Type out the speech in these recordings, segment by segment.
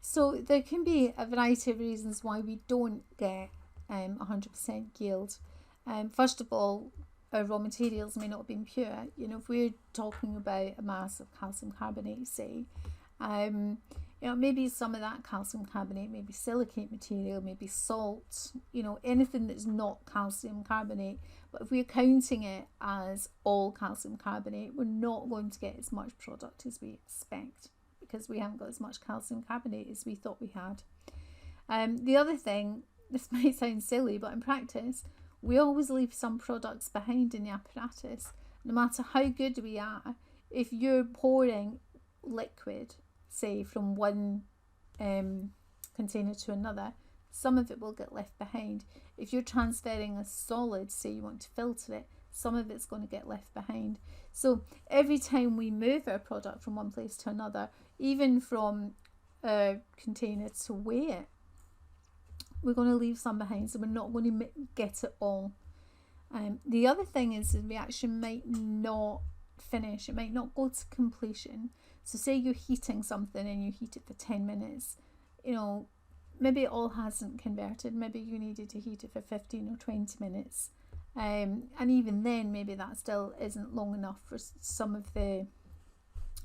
So there can be a variety of reasons why we don't get 100% yield. First of all, our raw materials may not have been pure. You know, if we're talking about a mass of calcium carbonate, say, you know, maybe some of that calcium carbonate, maybe silicate material, maybe salt, you know, anything that's not calcium carbonate. But if we're counting it as all calcium carbonate, we're not going to get as much product as we expect, because we haven't got as much calcium carbonate as we thought we had. The other thing, this might sound silly, but in practice, we always leave some products behind in the apparatus. No matter how good we are, if you're pouring liquid, say from one container to another, some of it will get left behind. If you're transferring a solid, say you want to filter it, some of it's going to get left behind. So every time we move our product from one place to another, even from a container to weigh it, we're going to leave some behind, so we're not going to get it all. The other thing is the reaction might not finish, it might not go to completion. So say you're heating something and you heat it for 10 minutes, you know, maybe it all hasn't converted, maybe you needed to heat it for 15 or 20 minutes. And even then, maybe that still isn't long enough for some of the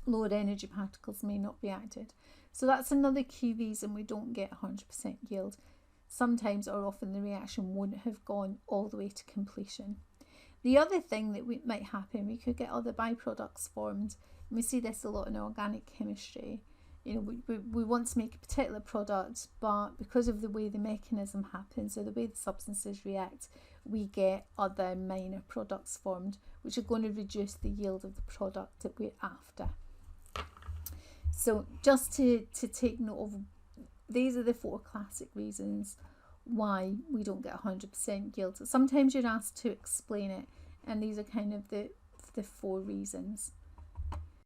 lower energy particles may not be acted. So that's another key reason we don't get 100% yield. Sometimes or often the reaction won't have gone all the way to completion. The other thing that might happen, we could get other byproducts formed. And we see this a lot in organic chemistry. You know, we want to make a particular product, but because of the way the mechanism happens or the way the substances react, we get other minor products formed, which are going to reduce the yield of the product that we're after. So just to take note of, these are the 4 classic reasons why we don't get 100% yield. So sometimes you're asked to explain it, and these are kind of the 4 reasons.